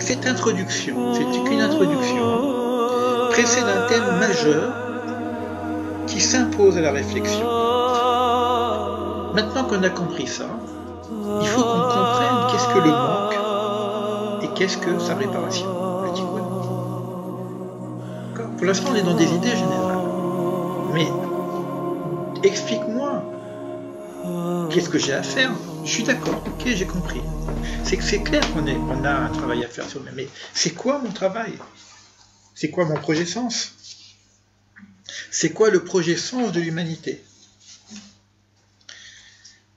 cette introduction, c'est qu'une introduction, précède un thème majeur qui s'impose à la réflexion. Maintenant qu'on a compris ça, il faut qu'on comprenne qu'est-ce que le manque et qu'est-ce que sa réparation. Je dis quoi? Pour l'instant, on est dans des idées générales. Mais explique-moi, qu'est-ce que j'ai à faire? Je suis d'accord, ok, j'ai compris. C'est que c'est clair qu'on a un travail à faire sur nous. Mais c'est quoi mon travail? C'est quoi mon projet sens? C'est quoi le projet sens de l'humanité?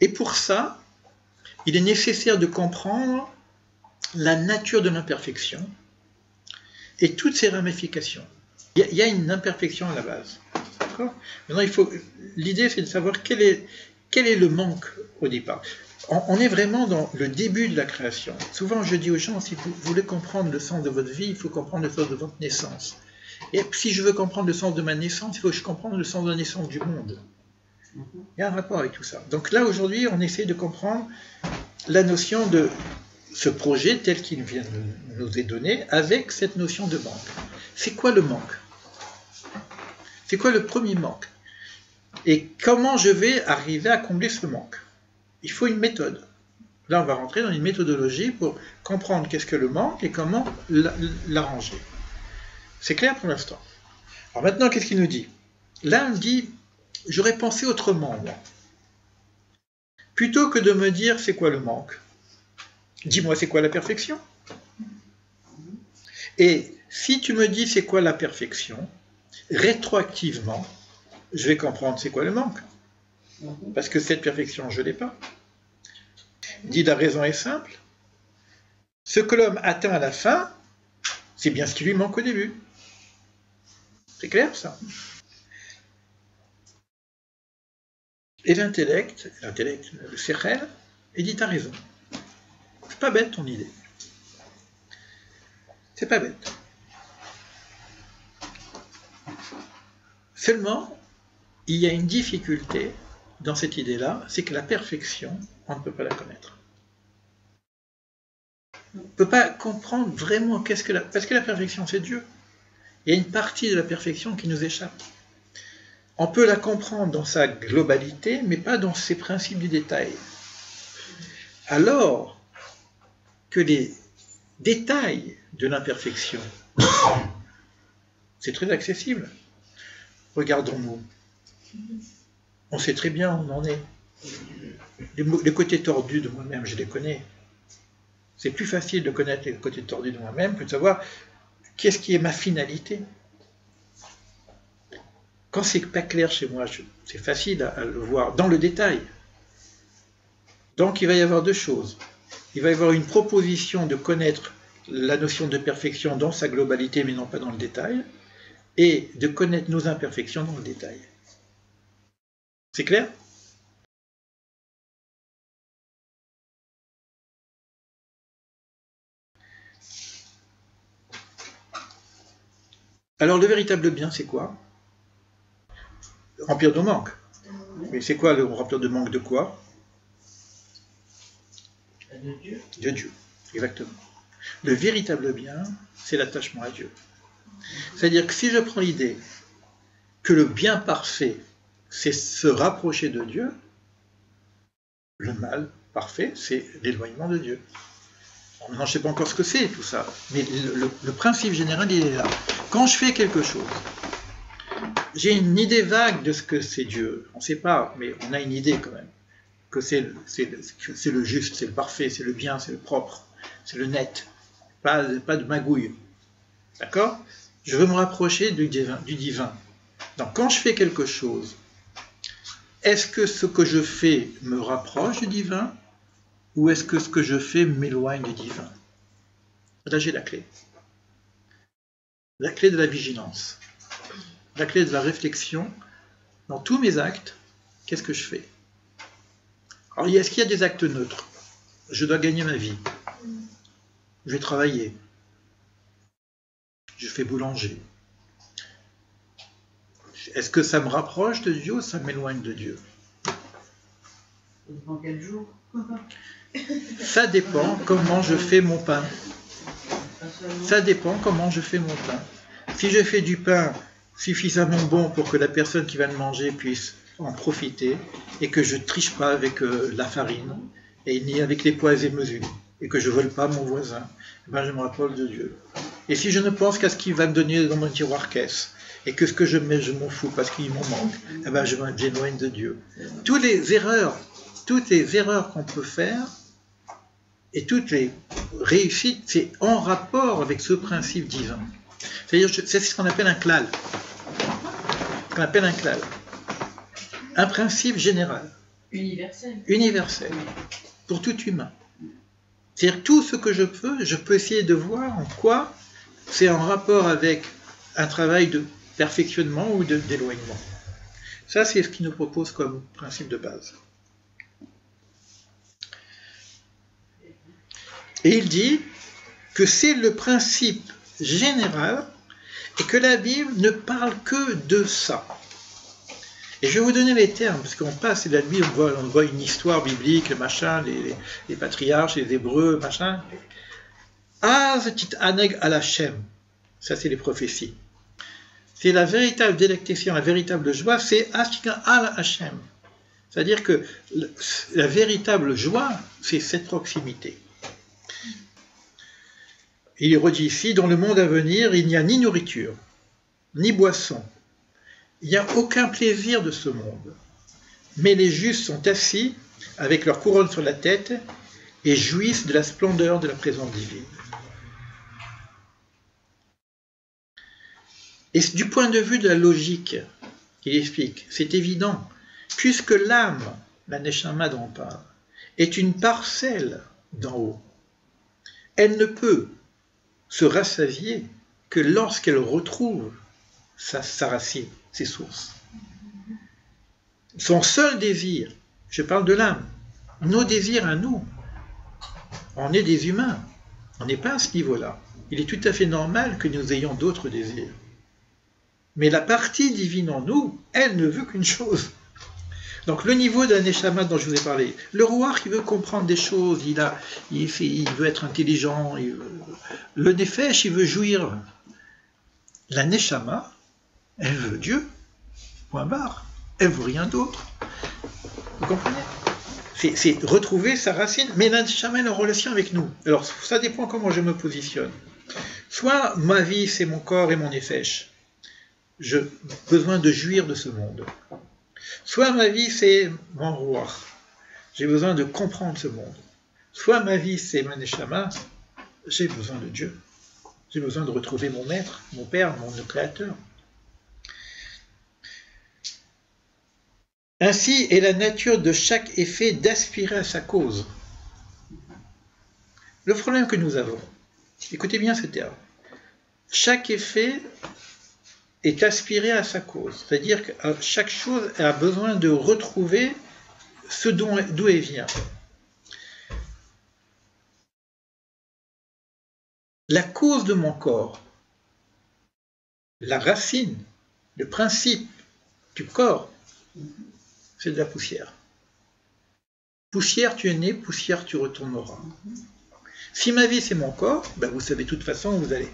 Et pour ça, il est nécessaire de comprendre la nature de l'imperfection et toutes ses ramifications. Il y a une imperfection à la base. D'accord? Maintenant, l'idée, c'est de savoir quel est le manque au départ. On est vraiment dans le début de la création. Souvent, je dis aux gens, si vous voulez comprendre le sens de votre vie, il faut comprendre le sens de votre naissance. Et si je veux comprendre le sens de ma naissance, il faut que je comprenne le sens de la naissance du monde. Il y a un rapport avec tout ça. Donc là, aujourd'hui, on essaie de comprendre la notion de ce projet tel qu'il vient de nous est donné avec cette notion de manque. C'est quoi le manque? C'est quoi le premier manque? Et comment je vais arriver à combler ce manque? Il faut une méthode. Là, on va rentrer dans une méthodologie pour comprendre qu'est-ce que le manque et comment l'arranger. C'est clair pour l'instant. Alors maintenant, qu'est-ce qu'il nous dit? Là, il me dit, j'aurais pensé autrement, moi. Plutôt que de me dire c'est quoi le manque, dis-moi c'est quoi la perfection. Et si tu me dis c'est quoi la perfection, rétroactivement, je vais comprendre c'est quoi le manque. Parce que cette perfection, je ne l'ai pas. Il dit la raison est simple. Ce que l'homme atteint à la fin, c'est bien ce qui lui manque au début. C'est clair ça? Et l'intellect, le sechel, il dit t'as raison. C'est pas bête ton idée. C'est pas bête. Seulement, il y a une difficulté dans cette idée-là, c'est que la perfection, on ne peut pas la connaître. On ne peut pas comprendre vraiment qu'est-ce que parce que la perfection, c'est Dieu. Il y a une partie de la perfection qui nous échappe. On peut la comprendre dans sa globalité, mais pas dans ses principes du détail. Alors que les détails de l'imperfection, c'est très accessible. Regardons-nous. On sait très bien où on en est. Les côtés tordus de moi-même, je les connais. C'est plus facile de connaître les côtés tordus de moi-même que de savoir qu'est-ce qui est ma finalité. Quand c'est pas clair chez moi, c'est facile à le voir dans le détail. Donc il va y avoir deux choses. Il va y avoir une proposition de connaître la notion de perfection dans sa globalité, mais non pas dans le détail, et de connaître nos imperfections dans le détail. C'est clair? Alors le véritable bien, c'est quoi? Remplir nos manques. Mais c'est quoi le remplir de manque de quoi? De Dieu. De Dieu, exactement. Le véritable bien, c'est l'attachement à Dieu. C'est-à-dire que si je prends l'idée que le bien parfait, c'est se rapprocher de Dieu, le mal parfait, c'est l'éloignement de Dieu. Bon, maintenant, je ne sais pas encore ce que c'est tout ça, mais le principe général, il est là. Quand je fais quelque chose, j'ai une idée vague de ce que c'est Dieu. On ne sait pas, mais on a une idée quand même. Que c'est le juste, c'est le parfait, c'est le bien, c'est le propre, c'est le net. Pas de magouille. D'accord? Je veux me rapprocher du divin. Donc quand je fais quelque chose, est-ce que ce que je fais me rapproche du divin ou est-ce que ce que je fais m'éloigne du divin? Là j'ai la clé. La clé de la vigilance. La clé de la réflexion. Dans tous mes actes, qu'est-ce que je fais? Alors est-ce qu'il y a des actes neutres? Je dois gagner ma vie. Je vais travailler. Je fais boulanger. Est-ce que ça me rapproche de Dieu ou ça m'éloigne de Dieu? Ça dépend quel jour. Ça dépend comment je fais mon pain. Ça dépend comment je fais mon pain. Si je fais du pain suffisamment bon pour que la personne qui va le manger puisse en profiter, et que je ne triche pas avec la farine, et ni avec les poids et mesures, et que je ne vole pas mon voisin, ben je me rapproche de Dieu. Et si je ne pense qu'à ce qu'il va me donner dans mon tiroir caisse, et que ce que je mets, je m'en fous parce qu'il m'en manque, eh ben je m'éloigne de Dieu. Toutes les erreurs qu'on peut faire, et toutes les réussites, c'est en rapport avec ce principe divin. C'est-à-dire, c'est ce qu'on appelle un klal. Ce qu'on appelle un klal. Un principe général. Universel. Pour tout humain. C'est-à-dire, tout ce que je peux essayer de voir en quoi c'est en rapport avec un travail de perfectionnement ou d'éloignement. Ça, c'est ce qu'il nous propose comme principe de base. Et il dit que c'est le principe général et que la Bible ne parle que de ça. Et je vais vous donner les termes, parce qu'on passe, et la Bible, on voit une histoire biblique, machin, les patriarches, les Hébreux, machin. Az tit aneg al Hashem. Ça, c'est les prophéties. C'est la véritable délectation, la véritable joie, c'est Az tit al Hashem. C'est-à-dire que la véritable joie, c'est cette proximité. Il est redit ici, dans le monde à venir, il n'y a ni nourriture, ni boisson. Il n'y a aucun plaisir de ce monde. Mais les justes sont assis, avec leur couronne sur la tête, et jouissent de la splendeur de la présence divine. Et du point de vue de la logique, il explique, c'est évident, puisque l'âme, la neshama dont on parle, est une parcelle d'en haut, elle ne peut se rassasier que lorsqu'elle retrouve sa racine, ses sources. Son seul désir, je parle de l'âme, nos désirs à nous, on est des humains, on n'est pas à ce niveau-là. Il est tout à fait normal que nous ayons d'autres désirs. Mais la partie divine en nous, elle ne veut qu'une chose. Donc le niveau d'un neshama dont je vous ai parlé, le roi qui veut comprendre des choses, il veut être intelligent, le nefesh, il veut jouir. La neshama, elle veut Dieu, point barre, elle veut rien d'autre. Vous comprenez? C'est retrouver sa racine, mais la neshama est en relation avec nous. Alors ça dépend comment je me positionne. Soit ma vie c'est mon corps et mon nefesh, j'ai besoin de jouir de ce monde. Soit ma vie, c'est mon roi. J'ai besoin de comprendre ce monde. Soit ma vie, c'est mon neshama. J'ai besoin de Dieu. J'ai besoin de retrouver mon maître, mon père, mon créateur. Ainsi est la nature de chaque effet d'aspirer à sa cause. Le problème que nous avons, écoutez bien ce terme, chaque effet est aspiré à sa cause. C'est-à-dire que chaque chose a besoin de retrouver ce d'où elle vient. La cause de mon corps, la racine, le principe du corps, c'est de la poussière. Poussière tu es né, poussière tu retourneras. Si ma vie c'est mon corps, ben vous savez de toute façon où vous allez.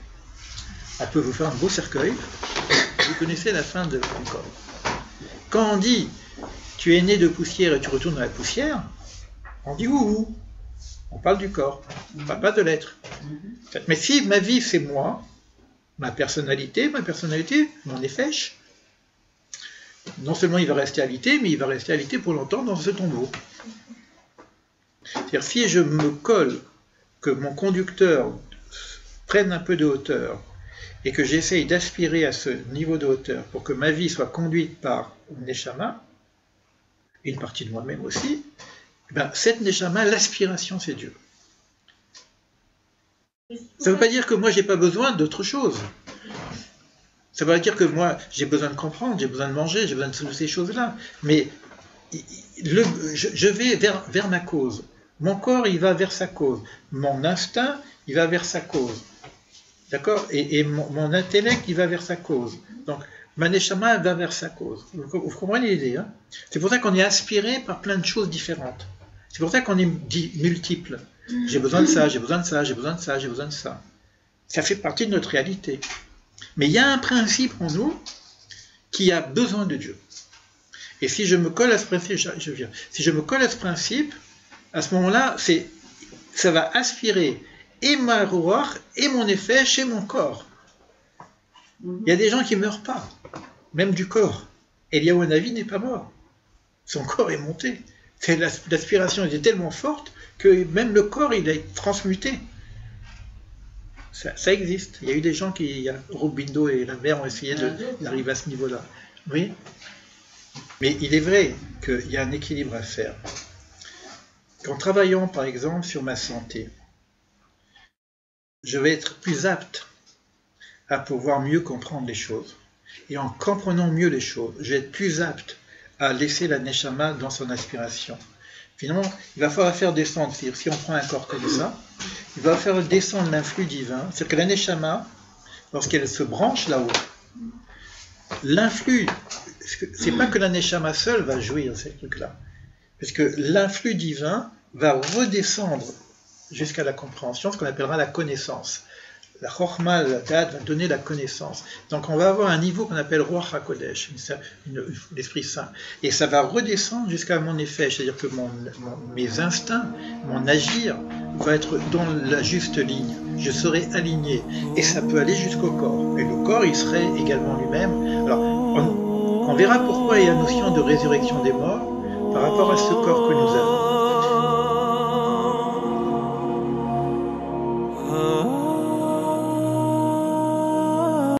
On peut vous faire un beau cercueil, vous connaissez la fin de mon corps. Quand on dit tu es né de poussière et tu retournes dans la poussière, on dit ouh. On parle du corps, on ne parle pas de l'être. Mais si ma vie c'est moi, ma personnalité, mon nefesh, non seulement il va rester alité, mais il va rester alité pour longtemps dans ce tombeau. C'est-à-dire si je me colle, que mon conducteur prenne un peu de hauteur, et que j'essaye d'aspirer à ce niveau de hauteur pour que ma vie soit conduite par une neshama, une partie de moi-même aussi, ben, cette neshama, l'aspiration, c'est Dieu. Ça ne veut pas dire que moi, je n'ai pas besoin d'autre chose. Ça ne veut pas dire que moi, j'ai besoin de comprendre, j'ai besoin de manger, j'ai besoin de toutes ces choses-là. Mais je vais vers ma cause. Mon corps, il va vers sa cause. Mon instinct, il va vers sa cause. D'accord? Et mon intellect, il va vers sa cause. Donc, ma neshama va vers sa cause. Vous comprenez l'idée, hein? C'est pour ça qu'on est aspiré par plein de choses différentes. C'est pour ça qu'on est multiple. J'ai besoin de ça, j'ai besoin de ça, j'ai besoin de ça, j'ai besoin de ça. Ça fait partie de notre réalité. Mais il y a un principe en nous qui a besoin de Dieu. Et si je me colle à ce principe, si je me colle à ce principe, à ce moment-là, ça va aspirer et ma ruach et mon effet chez mon corps. Il y a des gens qui ne meurent pas, même du corps. Eliyahu Hanavi n'est pas mort. Son corps est monté. L'aspiration était tellement forte que même le corps, il est transmuté. Ça existe. Il y a eu des gens qui, Robindo et la mère ont essayé d'arriver à ce niveau-là. Oui. Mais il est vrai qu'il y a un équilibre à faire. En travaillant, par exemple, sur ma santé, je vais être plus apte à pouvoir mieux comprendre les choses. Et en comprenant mieux les choses, je vais être plus apte à laisser la neshama dans son aspiration. Finalement, il va falloir faire descendre, c'est-à-dire si on prend un corps comme ça, il va falloir descendre l'influx divin, c'est-à-dire que la neshama, lorsqu'elle se branche là-haut, l'influx, c'est pas que la neshama seule va jouir ces trucs-là, parce que l'influx divin va redescendre jusqu'à la compréhension, ce qu'on appellera la connaissance. La Chokhmah, la Da'at va donner la connaissance. Donc on va avoir un niveau qu'on appelle Ruach HaKodesh, l'Esprit Saint. Et ça va redescendre jusqu'à mon effet, c'est-à-dire que mes instincts, mon agir va être dans la juste ligne. Je serai aligné. Et ça peut aller jusqu'au corps. Et le corps, il serait également lui-même. Alors, on verra pourquoi il y a la notion de résurrection des morts par rapport à ce corps que nous avons.